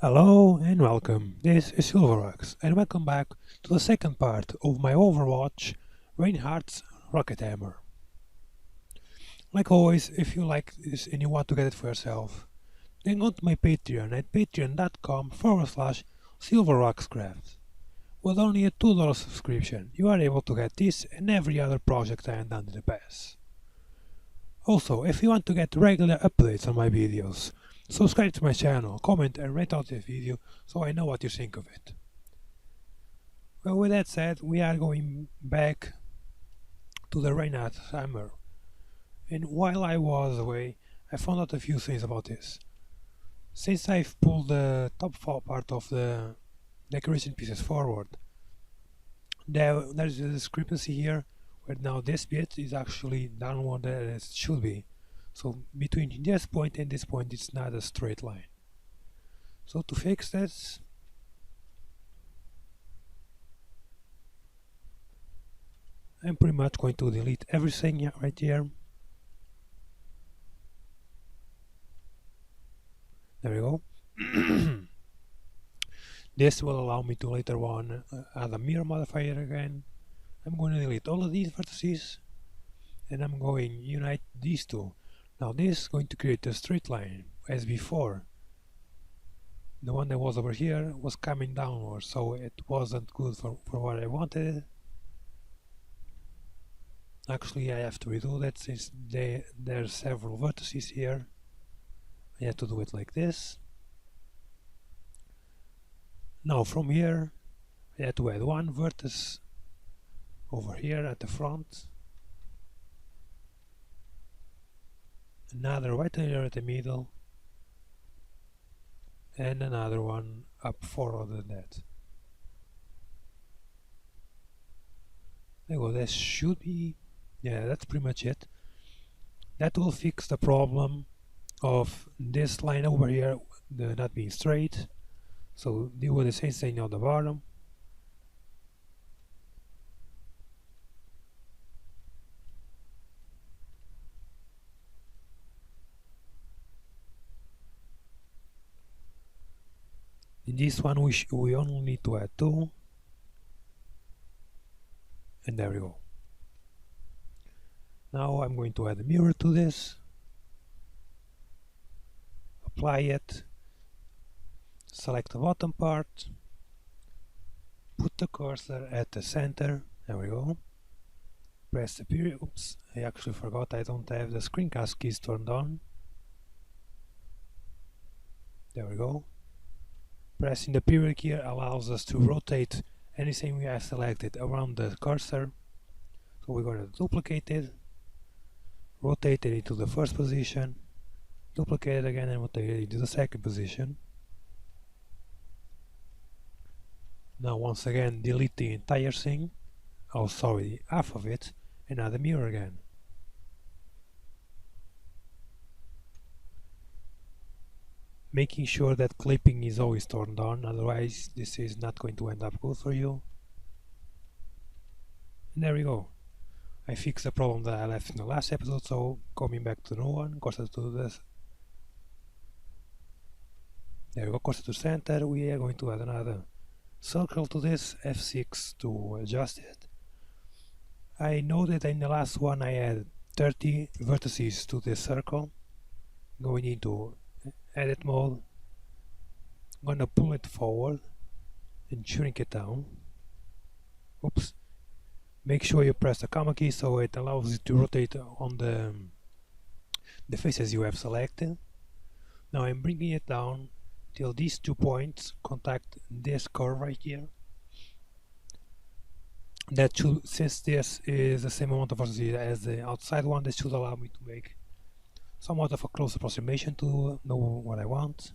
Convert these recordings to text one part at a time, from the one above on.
Hello and welcome, this is Silverux and welcome back to the second part of my Overwatch Reinhardt's Rocket Hammer. Like always, if you like this and you want to get it for yourself, then go to my Patreon at patreon.com/silverrockscraft. With only a $2 subscription, you are able to get this and every other project I have done in the past. Also, if you want to get regular updates on my videos, subscribe to my channel, comment and rate out the video so I know what you think of it. Well, with that said, we are going back to the Reinhardt hammer, and while I was away, I found out a few things about this. Since I've pulled the top part of the decoration pieces forward, there's a discrepancy here where now this bit is actually downward as it should be. So between this point and this point it's not a straight line. So to fix this, I'm pretty much going to delete everything right here. There we go. This will allow me to later on add a mirror modifier again. I'm going to delete all of these vertices and I'm going to unite these two. Now this is going to create a straight line as before. The one that was over here was coming downward, so it wasn't good for what I wanted. Actually, I have to redo that since there's several vertices here. I have to do it like this. Now from here, I have to add one vertex over here at the front, another right here at the middle, and another one up forward than that. There you go, that should be, yeah, that's pretty much it. That will fix the problem of this line over here not being straight, so do the same thing on the bottom. In this one we only need to add 2, and there we go. Now I'm going to add a mirror to this, apply it, select the bottom part, put the cursor at the center, there we go, press the period, oops, I actually forgot I don't have the screencast keys turned on, there we go. Pressing the period key allows us to rotate anything we have selected around the cursor, so we're going to duplicate it, rotate it into the first position, duplicate it again and rotate it into the second position. Now once again delete the entire thing, oh sorry, half of it, and add a mirror again. Making sure that clipping is always turned on, otherwise this is not going to end up good for you. And there we go. I fixed the problem that I left in the last episode, so coming back to the new one, cursor to this. There we go, cursor to center. We are going to add another circle to this, F6 to adjust it. I know that in the last one I had 30 vertices to this circle. Going into edit mode, I'm going to pull it forward and shrink it down. Oops. Make sure you press the comma key so it allows you to rotate on the faces you have selected. Now I'm bringing it down till these 2 points contact this curve right here. That should, since this is the same amount of vertices as the outside one, this should allow me to make somewhat of a close approximation to know what I want.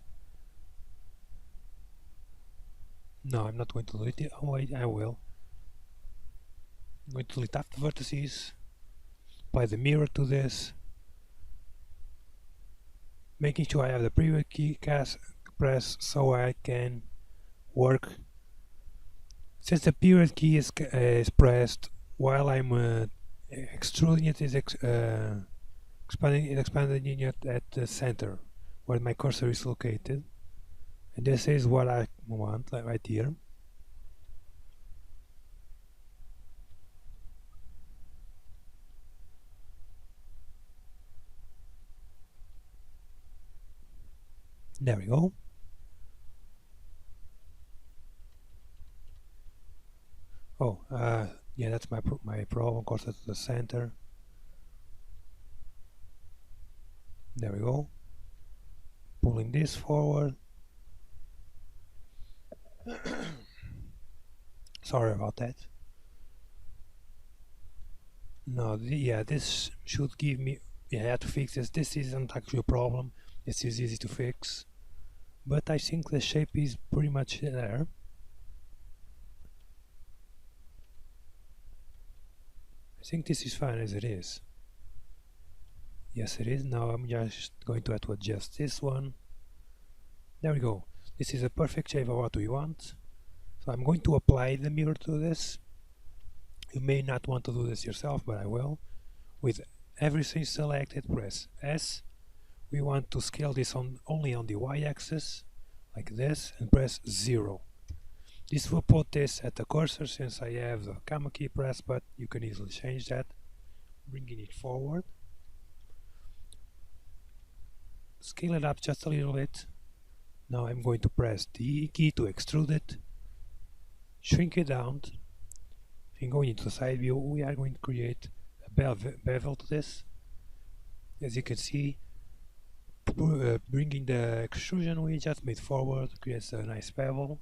No, I'm not going to delete it. Oh wait, I will. I'm going to delete half the vertices, apply the mirror to this, making sure I have the period key pressed so I can work. Since the period key is pressed while I'm extruding it, is expanding it at the center where my cursor is located. And this is what I want, like right here. There we go. Oh, yeah, that's my problem. Course to the center. There we go. Pulling this forward. Sorry about that. No, yeah, this should give me. Yeah, I had to fix this. This isn't actually a problem. This is easy to fix. But I think the shape is pretty much there. I think this is fine as it is. Yes, it is. Now I'm just going to have to adjust this one. There we go. This is a perfect shape of what we want. So I'm going to apply the mirror to this. You may not want to do this yourself, but I will. With everything selected, press S. We want to scale this only on the y-axis, like this, and press 0. This will put this at the cursor since I have the comma key pressed, but you can easily change that, bringing it forward. Scale it up just a little bit. Now I'm going to press the E key to extrude it, shrink it down, and going into the side view we are going to create a bevel to this. As you can see, bringing the extrusion we just made forward creates a nice bevel.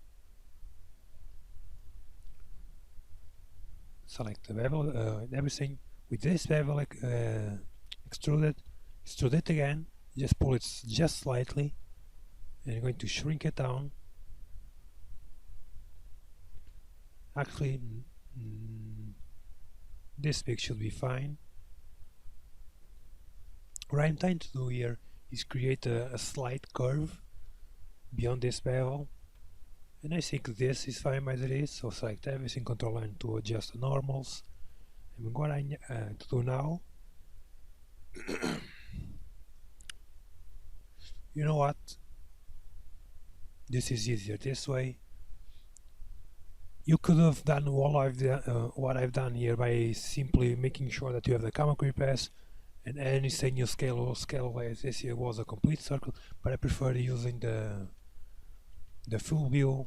Select the bevel and everything. With this bevel extrude it again, just pull it just slightly, and I'm going to shrink it down. Actually, this big should be fine. What I'm trying to do here is create a slight curve beyond this bevel, and I think this is fine as it is. So select everything, Ctrl N to adjust the normals. And what I need to do now, you know what? This is easier this way. You could have done what I've done here by simply making sure that you have the comma key press, and anything you scale away. This here was a complete circle, but I prefer using the full view.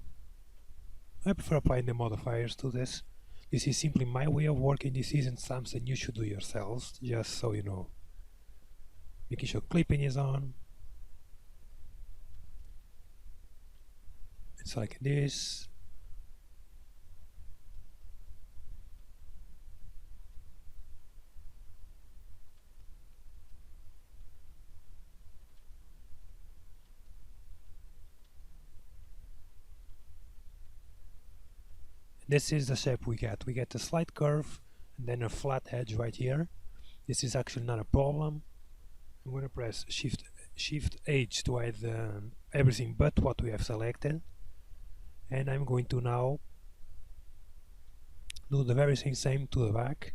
I prefer applying the modifiers to this. This is simply my way of working. This isn't something you should do yourselves, just so you know. Making sure clipping is on. It's like this. This is the shape we get. We get a slight curve and then a flat edge right here. This is actually not a problem. I'm going to press Shift H to hide everything but what we have selected. And I'm going to now do the very same to the back.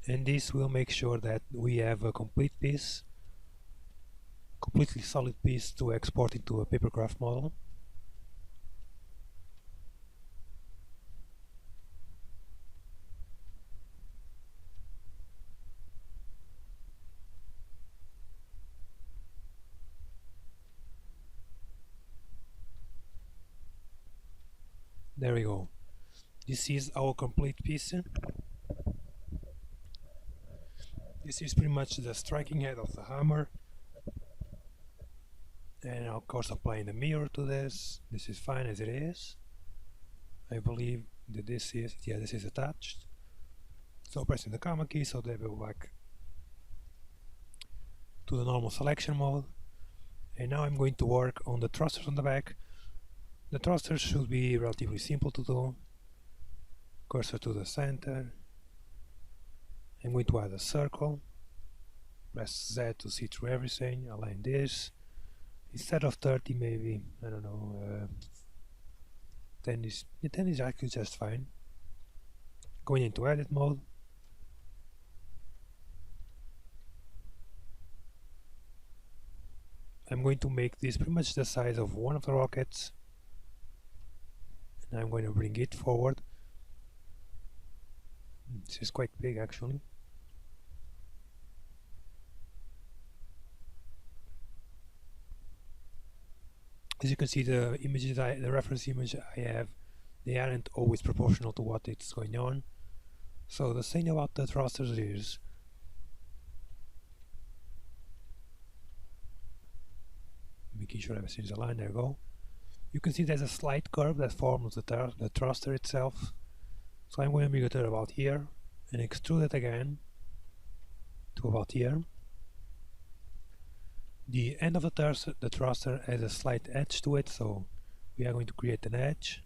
And this will make sure that we have a complete piece, completely solid piece to export into a papercraft model. There we go. This is our complete piece. This is pretty much the striking head of the hammer. And of course applying the mirror to this. This is fine as it is. I believe that this is attached. So pressing the comma key so they will go back to the normal selection mode. And now I'm going to work on the thrusters on the back. The thrusters should be relatively simple to do. Cursor to the center. I'm going to add a circle. Press Z to see through everything. Align this. Instead of 30, maybe, I don't know, 10 is actually just fine. Going into edit mode. I'm going to make this pretty much the size of one of the rockets, and I'm going to bring it forward. This is quite big actually. As you can see, the images, the reference image I have, they aren't always proportional to what is going on. So the thing about the thrusters is, making sure everything's aligned. There we go. You can see there's a slight curve that forms the thruster itself. So I'm going to bring it to about here and extrude it again to about here. The end of the thruster has a slight edge to it, so we are going to create an edge,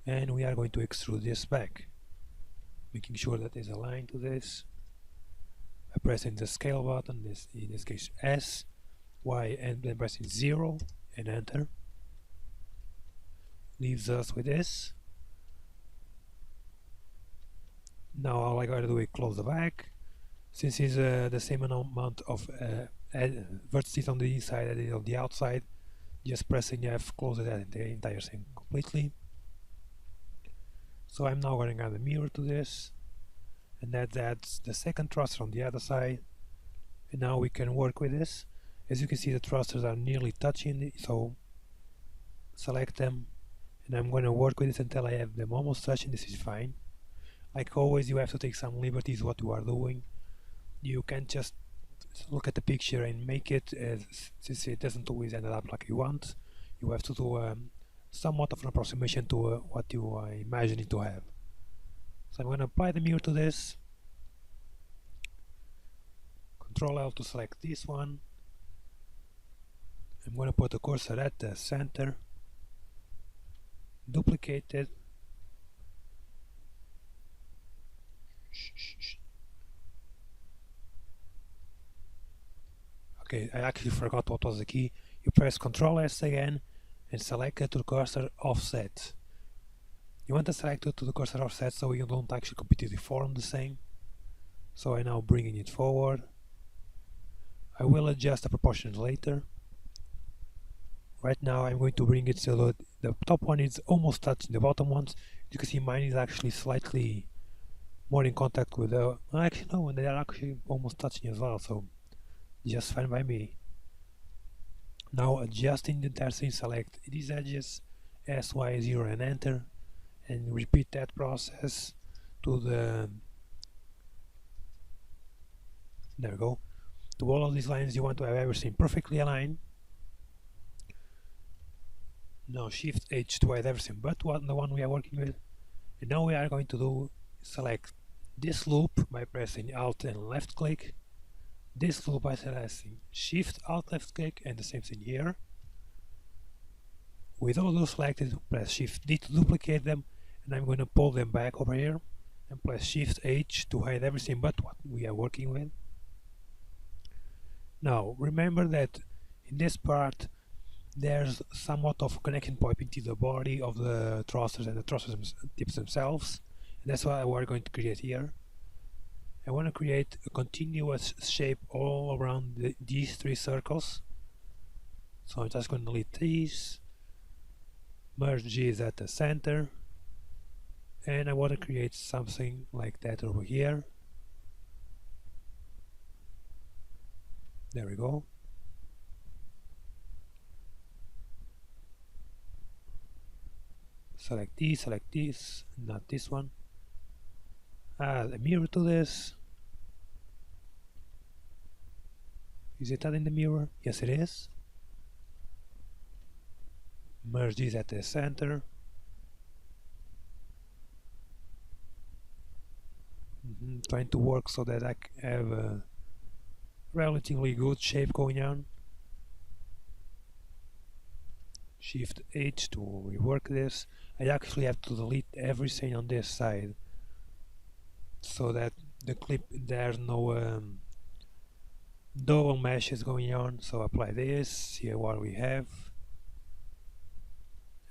and we are going to extrude this back, making sure that it's aligned to this by pressing the scale button, in this case S, Y, and then pressing 0 and enter. Leaves us with this. Now all I gotta do is close the back. Since it's the same amount of vertices on the inside as it is on the outside, just pressing F closes the entire thing completely. So I'm now going to add a mirror to this, and that adds the second thruster on the other side, and now we can work with this. As you can see, the thrusters are nearly touching, so select them, and I'm going to work with this until I have them almost touching. This is fine. Like always, you have to take some liberties what you are doing. You can't just look at the picture and make it, since it doesn't always end up like you want. You have to do somewhat of an approximation to what you are imagining to have. So I'm going to apply the mirror to this. Control L to select this one. I'm going to put the cursor at the center, duplicate it. Okay, I actually forgot what was the key. You press Ctrl S again and select it to the cursor offset. You want to select it to the cursor offset so you don't actually completely form the same. So I'm now bringing it forward. I will adjust the proportions later. Right now I'm going to bring it so that the top one is almost touching the bottom ones. You can see mine is actually slightly more in contact with the... Actually no, they are actually almost touching as well, so just fine by me. Now adjusting the entire thing, select these edges, S, Y, 0 and enter, and repeat that process to the... There we go. To all of these lines you want to have everything perfectly aligned. Now Shift H to hide everything but the one we are working with. And now we are going to select this loop by pressing Alt and left click. This loop by selecting Shift Alt left click, and the same thing here. With all those selected, press Shift D to duplicate them, and I'm going to pull them back over here and press Shift H to hide everything but what we are working with. Now remember that in this part there's somewhat of a connection point between the body of the thrusters and the thruster tips themselves, and that's what we're going to create here. I want to create a continuous shape all around these three circles. So I'm just going to delete these, merge these at the center, and I want to create something like that over here. There we go. Select this, not this one. Add a mirror to this. Is it adding the mirror? Yes, it is. Merge these at the center. Trying to work so that I have a relatively good shape going on. Shift H to rework this. I actually have to delete everything on this side so that the clip, there's no double meshes going on. So apply this, see what we have,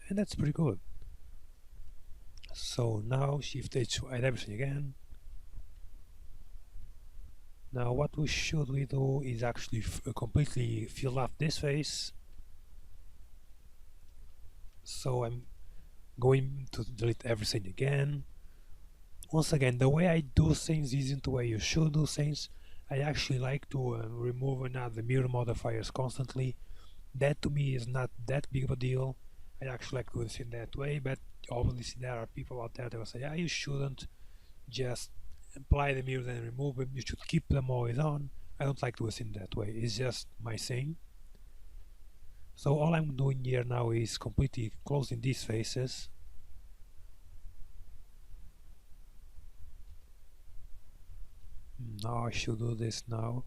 and that's pretty good. So now Shift H to hide everything again. Now what we should do is actually completely fill up this face. So I'm going to delete everything again. Once again, the way I do things isn't the way you should do things. I actually like to remove and add the mirror modifiers constantly. That to me is not that big of a deal. I actually like to do this in that way, but obviously there are people out there that will say, yeah, you shouldn't just apply the mirrors and remove them, you should keep them always on. I don't like to do this in that way, it's just my thing. So all I'm doing here now is completely closing these faces. Now I should do this now.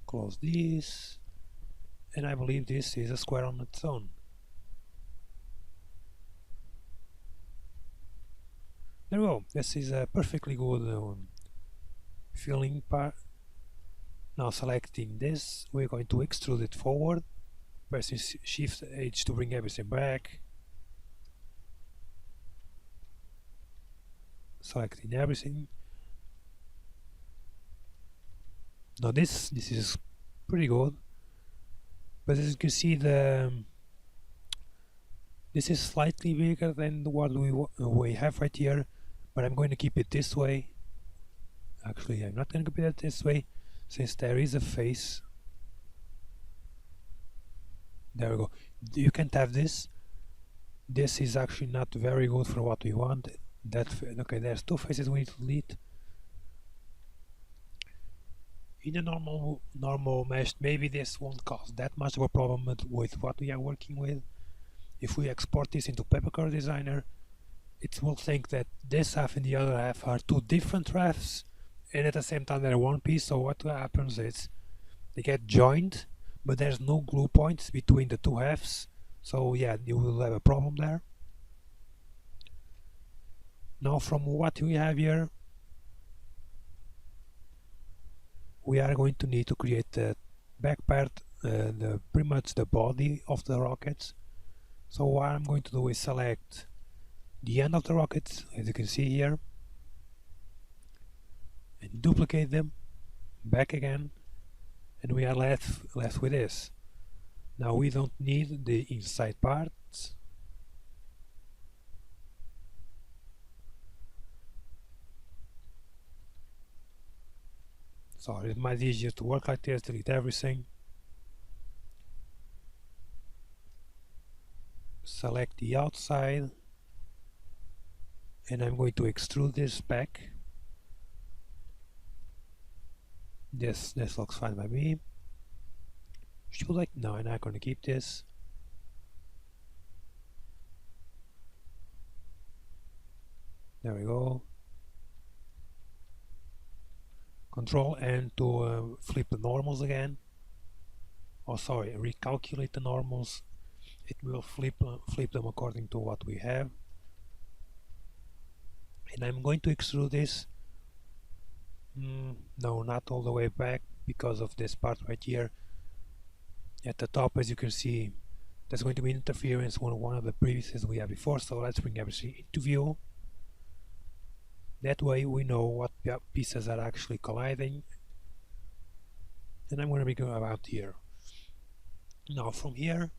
Close this, and I believe this is a square on its own. There we go, this is a perfectly good filling part. Now selecting this, we're going to extrude it forward, pressing Shift H to bring everything back. Selecting everything. Now this is pretty good, but as you can see, this is slightly bigger than what we have right here, but I'm going to keep it this way. Actually, I'm not going to keep it this way, since there is a face. There we go. You can't have this. This is actually not very good for what we want. Okay, there's two faces we need to delete. In a normal mesh, maybe this won't cause that much of a problem with what we are working with. If we export this into Pepakura Designer, it will think that this half and the other half are two different halves, and at the same time they're one piece. So what happens is they get joined, but there's no glue points between the two halves. So yeah, you will have a problem there. Now from what we have here, we are going to need to create the back part, pretty much the body of the rockets. So what I'm going to do is select the end of the rockets, as you can see here, and duplicate them, back again, and we are left with this. Now we don't need the inside parts. So it might be easier to work like this, delete everything. Select the outside, and I'm going to extrude this back. This looks fine by me. Should I? No, I'm not going to keep this. There we go. Control N to flip the normals again. Oh, sorry, recalculate the normals. It will flip them according to what we have. And I'm going to extrude this. No, not all the way back, because of this part right here. At the top, as you can see, there's going to be interference with one of the previews we had before. So let's bring everything into view. That way we know what pieces are actually colliding. And I'm going to be going about here. Now from here,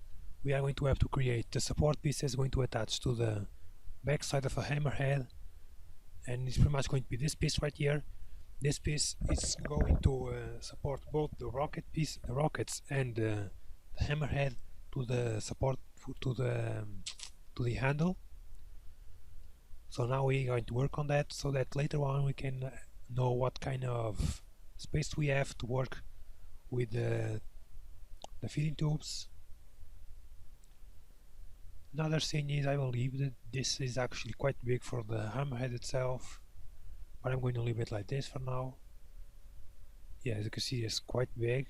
we are going to have to create the support pieces going to attach to the back side of a hammerhead, and it's pretty much going to be this piece right here. This piece is going to support both the rocket piece, the rockets, and the hammerhead to the support to the handle. So now we're going to work on that, so that later on we can know what kind of space we have to work with the feeding tubes. Another thing is, I believe that this is actually quite big for the hammerhead itself, but I'm going to leave it like this for now. Yeah, as you can see, it's quite big.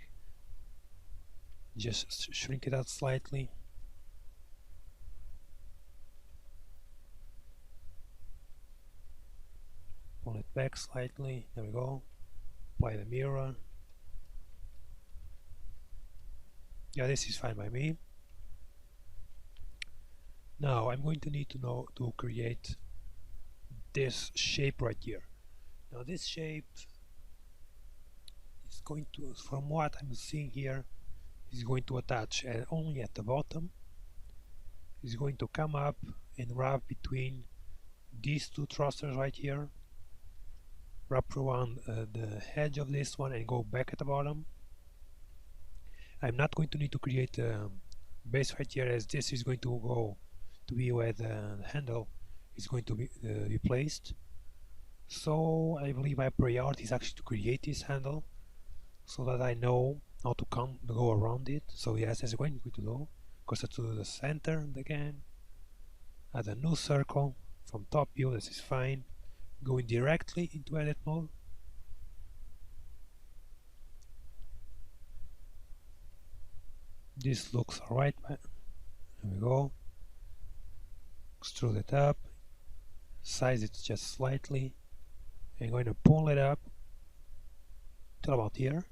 Just shrink it out slightly. Pull it back slightly. There we go. Apply the mirror. Yeah, this is fine by me. Now I'm going to need to create this shape right here. Now this shape is going to, from what I'm seeing here, is going to attach only at the bottom. It's going to come up and wrap between these two thrusters right here, wrap around the edge of this one and go back at the bottom. I'm not going to need to create a base right here, as this is going to go to be where the handle is going to be replaced. So I believe my priority is actually to create this handle so that I know how to go around it. So yes, that's going to do. Goes to the center again, add a new circle from top view. This is fine. Going directly into edit mode. This looks alright. There we go. Extrude it up, size it just slightly. I'm going to pull it up till about here.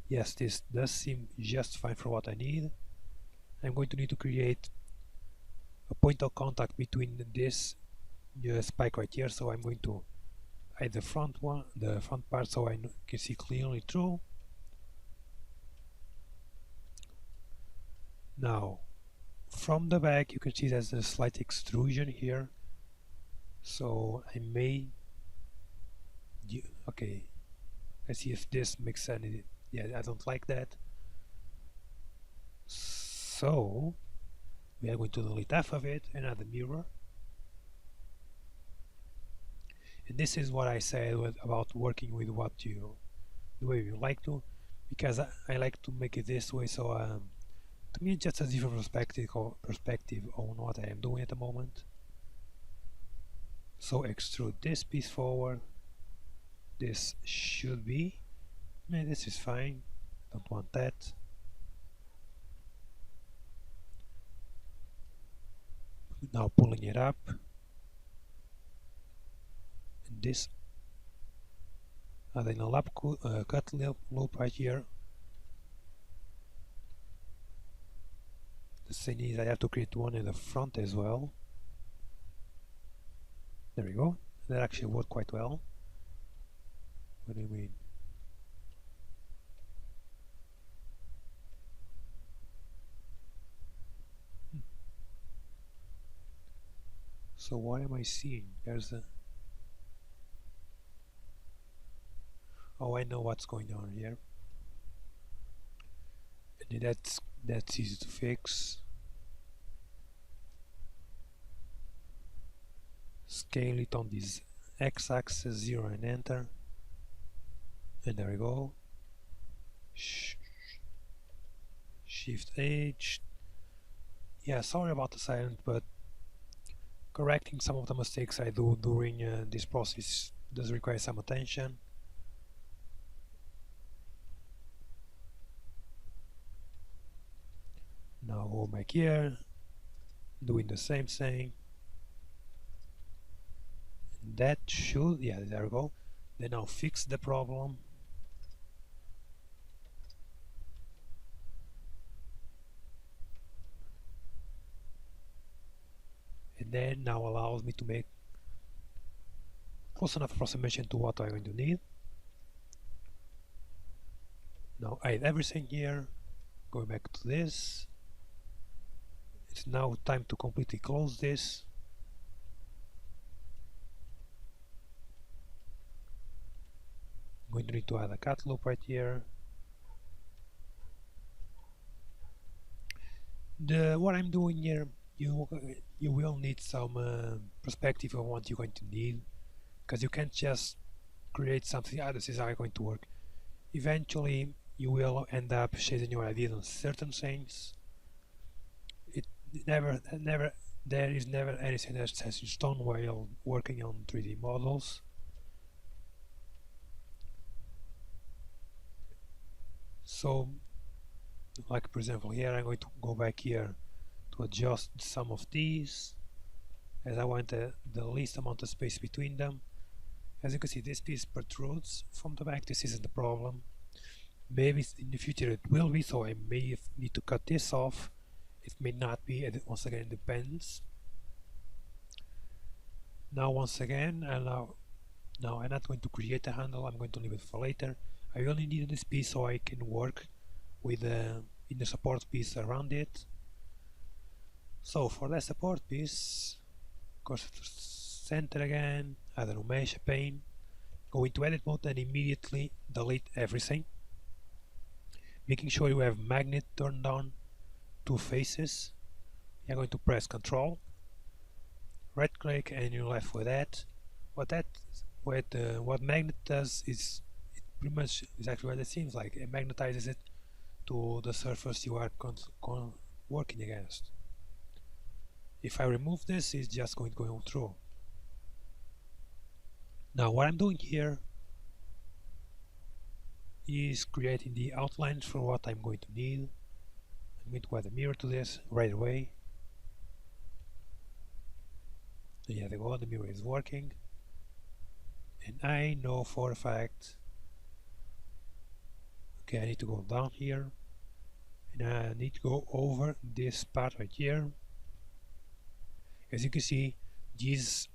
Yes, this does seem just fine for what I need. I'm going to need to create a point of contact between this spike right here, so I'm going to hide the front part, so I can see clearly through. Now, from the back, you can see there's a slight extrusion here, so I may. Okay, let's see if this makes any. Yeah, I don't like that. So we are going to delete half of it and add a mirror. And this is what I said about working with the way you like to, because I like to make it this way. So to me, it's just a different perspective on what I am doing at the moment. So extrude this piece forward. This should be. This is fine. Don't want that. Now pulling it up, and this adding a cut loop right here. The thing is, I have to create one in the front as well. There we go. That actually worked quite well. What do you mean? So what am I seeing? There's a... Oh, I know what's going on here. And that's easy to fix. Scale it on this x-axis, 0 and enter. And there we go. Shift H. Yeah, sorry about the silence, but correcting some of the mistakes I do during this process does require some attention. Now go back here, doing the same thing. And that should, yeah, there we go. Then I'll fix the problem. And then now allows me to make close enough approximation to what I'm going to need. Now I have everything here. Going back to this. It's now time to completely close this. I'm going to need to add a cut loop right here. What I'm doing here, you will need some perspective on what you're going to need, because you can't just create something. This is how it's going to work. Eventually, you will end up shading your ideas on certain things. There is never anything that sets in stone while working on 3D models. So, like for example here, I'm going to go back here to adjust some of these, as I want the least amount of space between them. As you can see, this piece protrudes from the back. This isn't the problem. Maybe in the future it will be, so I may need to cut this off. It may not be, and once again it depends. Now once again, now I'm not going to create a handle, I'm going to leave it for later. I only need this piece so I can work with in the support piece around it. So for the support piece, cursor to center again, add an mesh pane, go into edit mode and immediately delete everything, making sure you have magnet turned on, two faces. You're going to press Ctrl, right click, and you're left with that. What magnet does is it pretty much exactly what it seems like. It magnetizes it to the surface you are working against. If I remove this, it's just going to go through. Now what I'm doing here is creating the outlines for what I'm going to need. I'm going to add a mirror to this right away. And there we go, the mirror is working. And I know for a fact, okay, I need to go down here and I need to go over this part right here. As you can see, this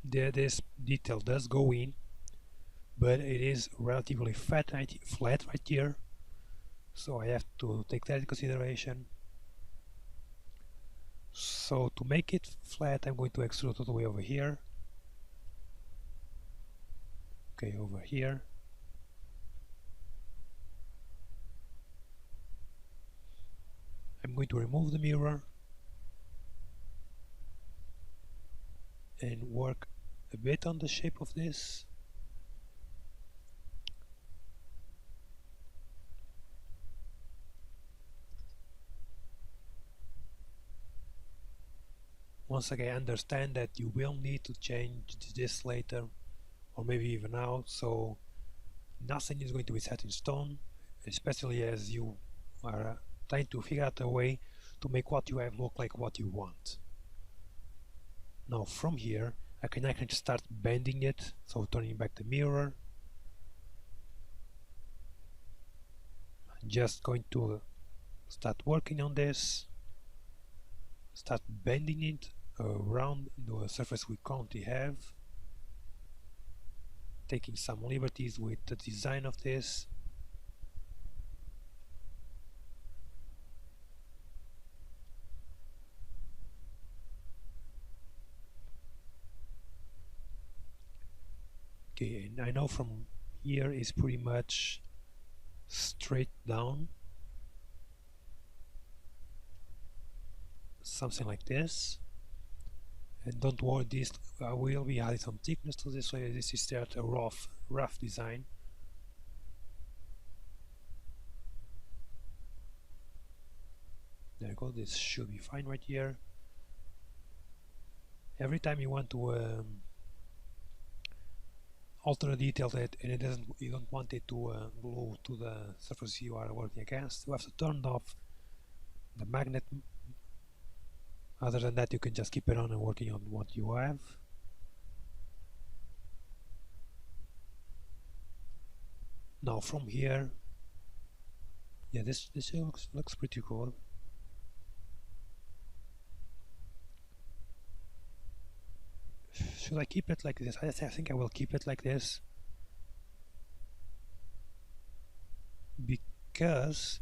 detail does go in, but it is relatively flat right here, so I have to take that into consideration. So to make it flat, I'm going to extrude all the way over here. Okay, over here. I'm going to remove the mirror and work a bit on the shape of this. Once again, understand that you will need to change this later, or maybe even now, so nothing is going to be set in stone, especially as you are trying to figure out a way to make what you have look like what you want. Now from here I can actually start bending it, so turning back the mirror. I'm just going to start working on this, start bending it around the surface we currently have, taking some liberties with the design of this. Okay, and I know from here is pretty much straight down, something like this. And don't worry, this I will be adding some thickness to this, so this is just a rough design. There you go, this should be fine right here. Every time you want to alter a detail that and you don't want it to glue to the surface you are working against, you have to turn off the magnet. Other than that, you can just keep it on and working on what you have. Now from here, yeah, this looks pretty cool. Should I keep it like this? I think I will keep it like this, because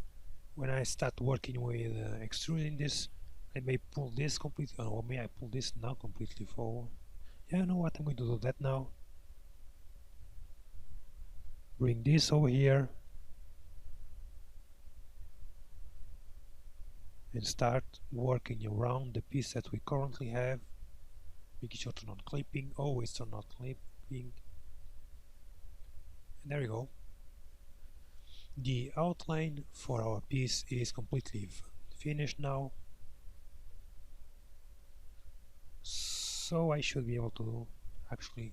when I start working with extruding this, I may pull this completely, or may I pull this now completely forward. Yeah, you know what, I'm going to do that now. Bring this over here and start working around the piece that we currently have, making sure to not clipping, always to not clipping. And there we go. The outline for our piece is completely finished now. So I should be able to actually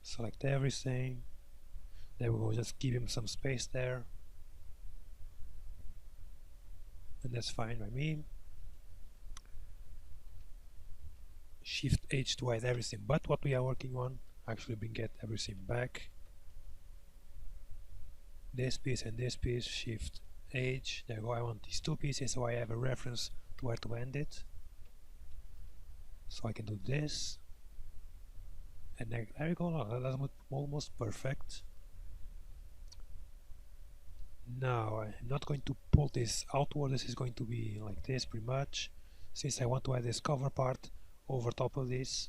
select everything. There we go, just give him some space there. And that's fine by me. Shift H to hide everything but what we are working on. Actually get everything back. This piece and this piece, Shift H. There we go, I want these two pieces so I have a reference to where to end it. So I can do this, and there we go. That's almost perfect. Now I'm not going to pull this outward. This is going to be like this pretty much, since I want to add this cover part over top of this.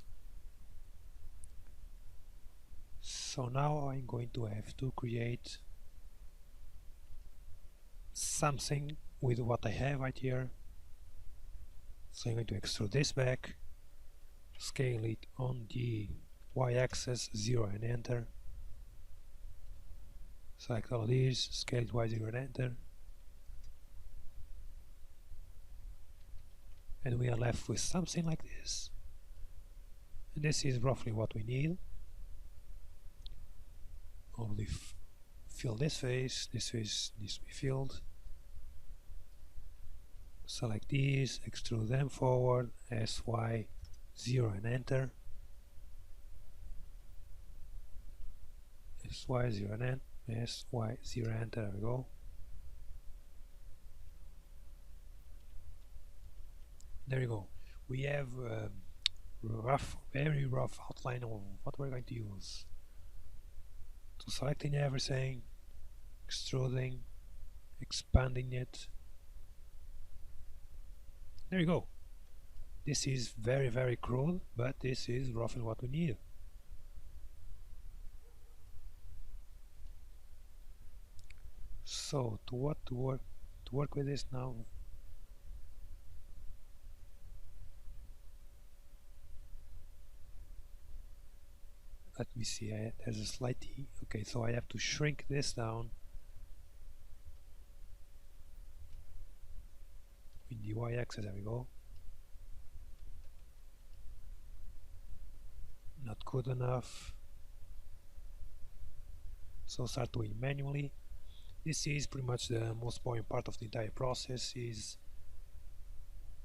So now I'm going to have to create something with what I have right here. So I'm going to extrude this back, scale it on the y-axis 0 and enter. Select all of these, scale it y0 and enter. And we are left with something like this. And this is roughly what we need. Only fill this face needs to be filled. Select these, extrude them forward, SY0 and enter. SY0 and enter. SY0 enter, there we go. There you go. We have very rough outline of what we're going to use. So selecting everything, extruding, expanding it. There you go. This is very crude, but this is roughly what we need. So to work with this now. Let me see, there's a slight okay, so I have to shrink this down in the y-axis. There we go. Not good enough, so start doing manually. This is pretty much the most boring part of the entire process, is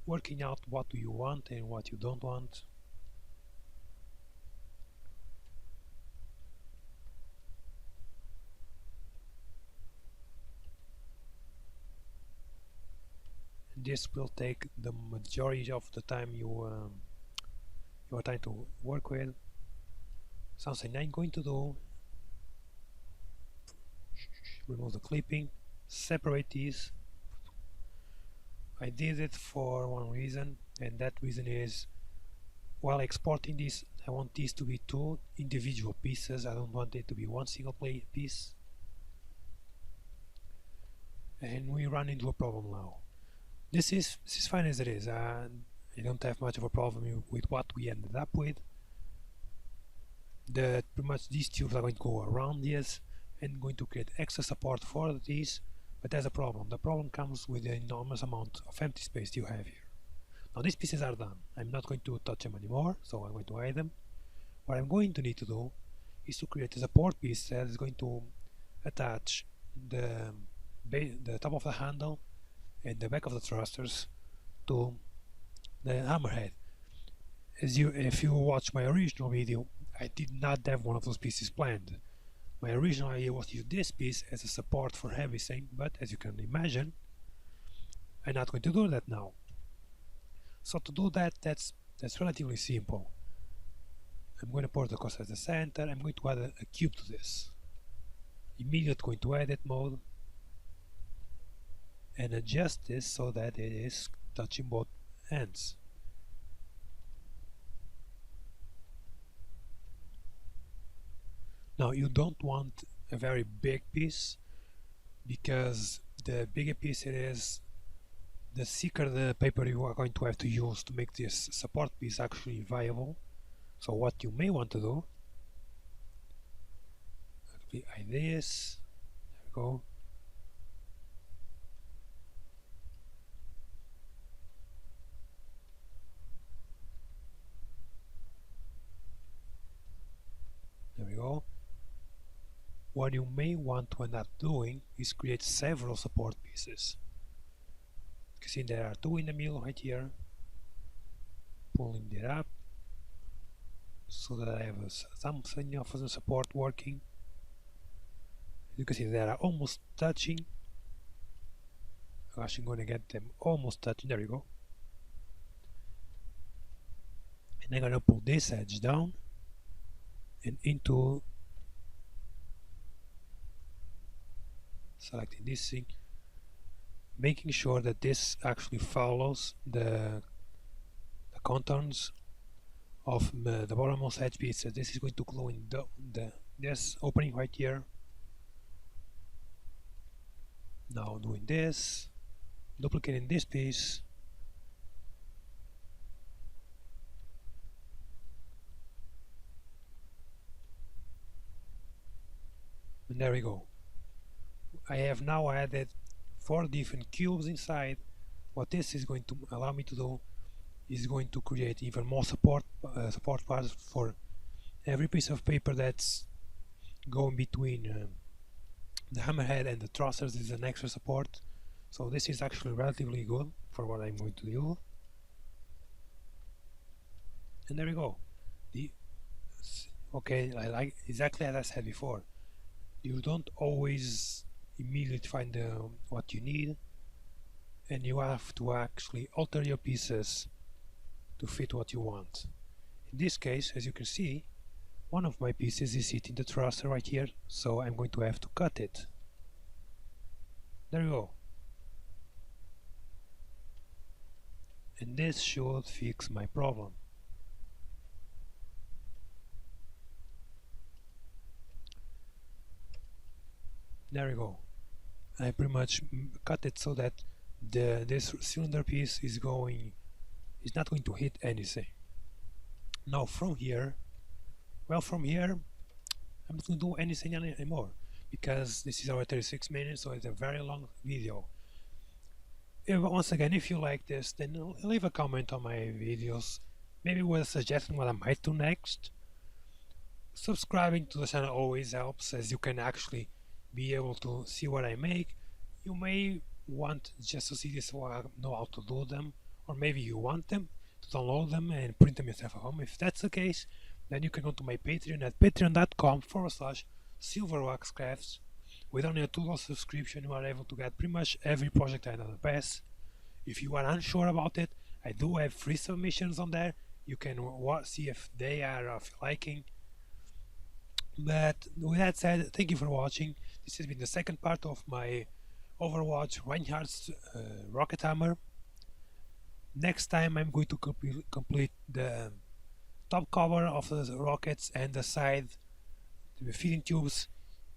working out what do you want and what you don't want. This will take the majority of the time you are trying to work with. Something I'm going to do: remove the clipping, separate these. I did it for one reason, and that reason is, while exporting this, I want these to be two individual pieces. I don't want it to be one single piece. And we run into a problem now. This is fine as it is. I don't have much of a problem with what we ended up with. Pretty much these tubes are going to go around this and going to create extra support for these, but there's a problem. The problem comes with the enormous amount of empty space you have here. Now these pieces are done. I'm not going to touch them anymore, so I'm going to hide them. What I'm going to need to do is to create a support piece that is going to attach the top of the handle and the back of the thrusters to the hammerhead. If you watch my original video, I did not have one of those pieces planned. My original idea was to use this piece as a support for everything, but as you can imagine, I'm not going to do that now. So to do that, that's relatively simple. I'm going to put the course at the center. I'm going to add a cube to this. Immediately going to edit mode and adjust this so that it is touching both ends. Now you don't want a very big piece, because the bigger piece it is, the thicker the paper you are going to have to use to make this support piece actually viable. So what you may want to do, actually like this, there we go. There we go. What you may want to end up doing is create several support pieces. You can see there are two in the middle right here. Pulling it up so that I have something of the support working. You can see they are almost touching. I'm actually going to get them almost touching. There you go. And I'm gonna pull this edge down and into, selecting this thing, making sure that this actually follows the contours of the bottommost edge piece. So this is going to glue in this opening right here. Now doing this, duplicating this piece, and there we go. I have now added 4 different cubes inside. What this is going to allow me to do is going to create even more support parts for every piece of paper that's going between the hammerhead and the thrusters. Is an extra support, so this is actually relatively good for what I'm going to do. And there we go. Okay, I like exactly as I said before, you don't always immediately find what you need, and you have to actually alter your pieces to fit what you want. In this case, as you can see, one of my pieces is hitting the thruster right here, so I'm going to have to cut it. There you go. And this should fix my problem. There we go. I pretty much cut it so that this cylinder piece is not going to hit anything. Now from here, I'm not going to do anything anymore, because this is our 36 minutes, so it's a very long video. Once again, if you like this, then leave a comment on my videos, maybe with a suggestion what I might do next. Subscribing to the channel always helps, as you can actually be able to see what I make. You may want just to see this so I know how to do them, or maybe you want them to download them and print them yourself at home. If that's the case, then you can go to my Patreon at patreon.com/silverwaxcrafts. With only a $2 subscription, you are able to get pretty much every project I know the best. If you are unsure about it, I do have free submissions on there. You can see if they are of your liking. But with that said, thank you for watching. This has been the second part of my Overwatch Reinhardt's rocket hammer. Next time I'm going to complete the top cover of the rockets and the side, the feeding tubes.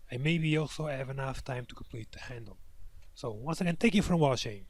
I maybe also have enough time to complete the handle. So once again, thank you for watching.